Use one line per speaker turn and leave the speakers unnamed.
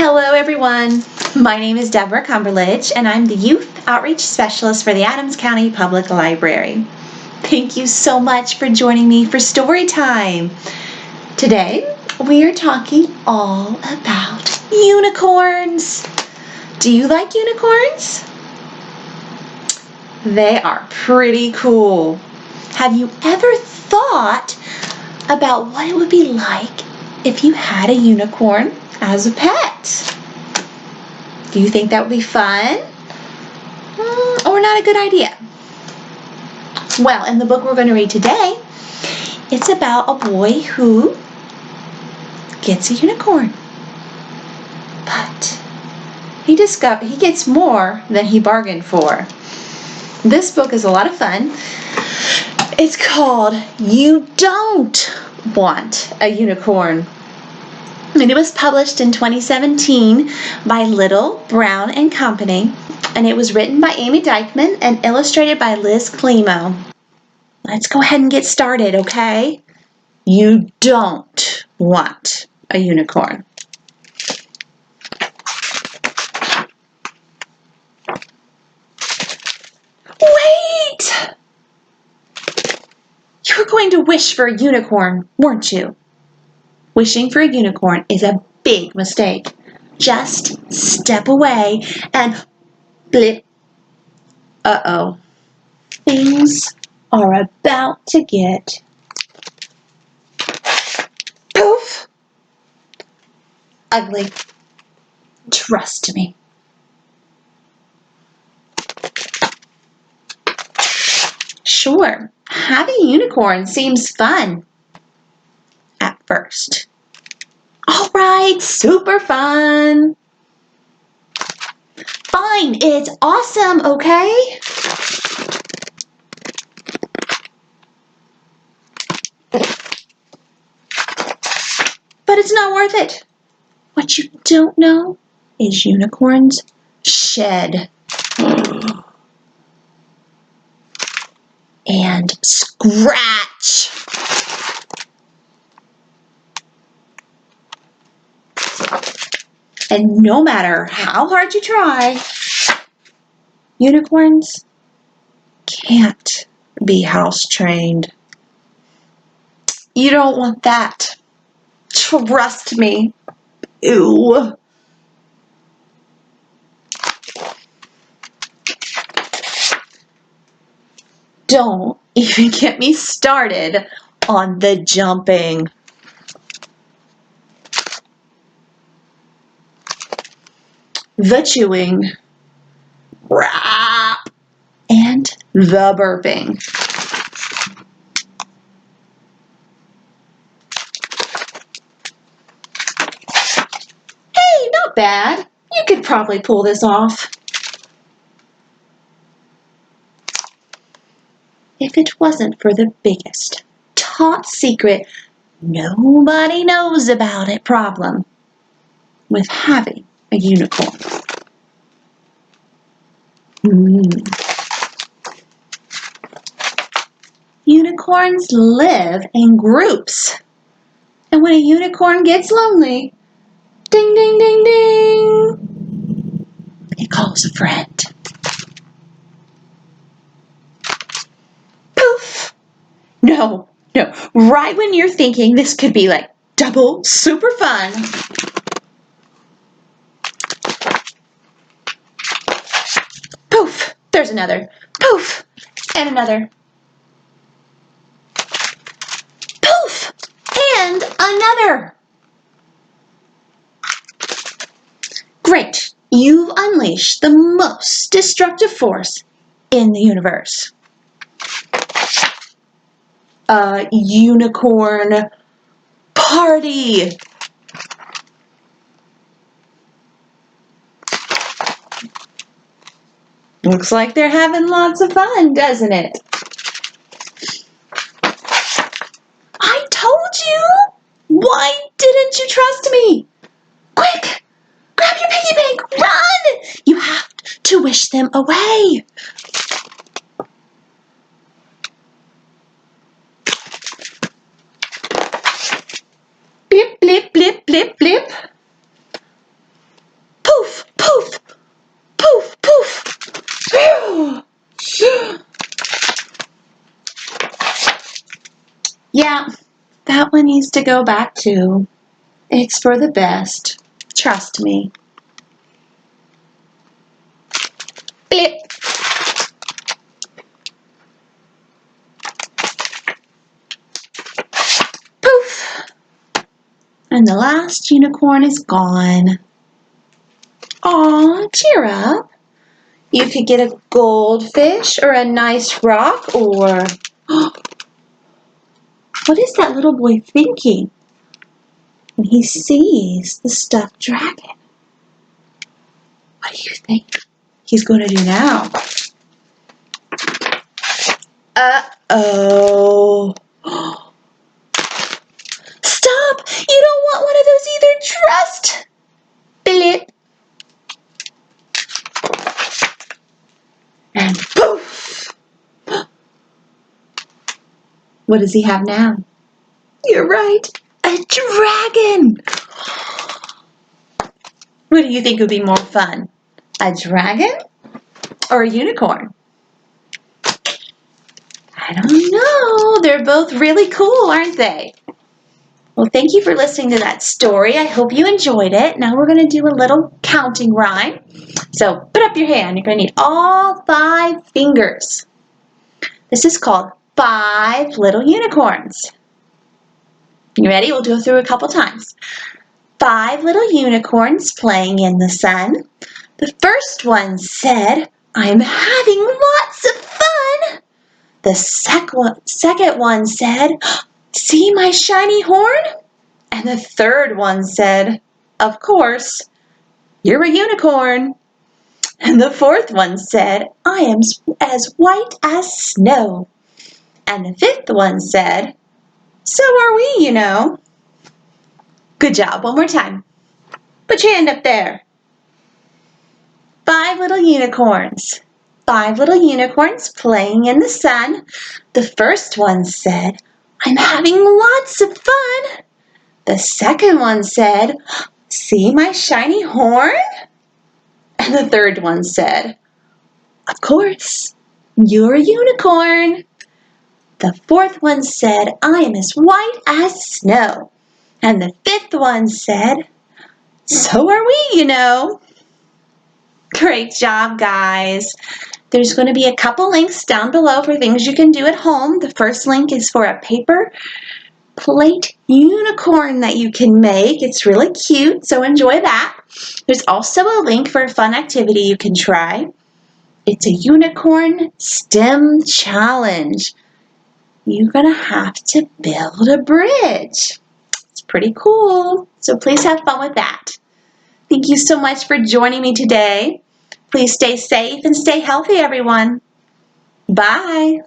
Hello everyone, my name is Deborah Cumberledge and I'm the Youth Outreach Specialist for the Adams County Public Library. Thank you so much for joining me for story time. Today we are talking all about unicorns. Do you like unicorns? They are pretty cool. Have you ever thought about what it would be like if you had a unicorn as a pet? Do you think that would be fun? Or not a good idea? Well, in the book we're going to read today, it's about a boy who gets a unicorn. But he gets more than he bargained for. This book is a lot of fun. It's called You Don't Want a Unicorn. And it was published in 2017 by Little, Brown and Company, and it was written by Ame Dyckman and illustrated by Liz Climo. Let's go ahead and get started, okay? You don't want a unicorn. Wait! You were going to wish for a unicorn, weren't you? Wishing for a unicorn is a big mistake. Just step away and blip. Uh-oh. Things are about to get poof. Ugly. Trust me. Sure, having a unicorn seems fun at first. All right, super fun. Fine, it's awesome, okay? But it's not worth it. What you don't know is unicorns shed and scratch. And no matter how hard you try, unicorns can't be house trained. You don't want that. Trust me. Ew. Don't even get me started on the jumping. The chewing, rah, and the burping. Hey, not bad. You could probably pull this off. If it wasn't for the biggest, top secret, nobody knows about it problem with having a unicorn. Unicorns live in groups. And when a unicorn gets lonely, ding, ding, ding, ding, it calls a friend. Poof! No, right when you're thinking this could be like double super fun, poof, there's another. Poof, and another. Poof, and another. Great, you've unleashed the most destructive force in the universe. A unicorn party. Looks like they're having lots of fun, doesn't it? I told you! Why didn't you trust me? Quick! Grab your piggy bank! Run! You have to wish them away. Blip, blip, blip, blip, blip. Yeah, that one needs to go back too. It's for the best. Trust me. Blip. Poof. And the last unicorn is gone. Aw, cheer up. You could get a goldfish or a nice rock or... What is that little boy thinking when he sees the stuffed dragon? What do you think he's going to do now? Uh-oh. Stop! You don't want one of those either. Trust! Blip. And poof! What does he have now? You're right. A dragon! What do you think would be more fun? A dragon or a unicorn? I don't know. They're both really cool, aren't they? Well, thank you for listening to that story. I hope you enjoyed it. Now we're going to do a little counting rhyme. So put up your hand. You're going to need all 5 fingers. This is called 5 Little Unicorns. You ready? We'll go through a couple times. 5 little unicorns playing in the sun. The first one said, "I'm having lots of fun." The second one said, "See my shiny horn?" And the third one said, "Of course, you're a unicorn." And the fourth one said, "I am as white as snow." And the fifth one said, "So are we, you know." Good job. One more time. Put your hand up there. 5 little unicorns. 5 little unicorns playing in the sun. The first one said, "I'm having lots of fun." The second one said, "See my shiny horn?" And the third one said, "Of course, you're a unicorn." The fourth one said, "I am as white as snow." And the fifth one said, "So are we, you know." Great job, guys. There's going to be a couple links down below for things you can do at home. The first link is for a paper plate unicorn that you can make. It's really cute, so enjoy that. There's also a link for a fun activity you can try. It's a unicorn STEM challenge. You're going to have to build a bridge. It's pretty cool, so please have fun with that. Thank you so much for joining me today. Please stay safe and stay healthy, everyone. Bye.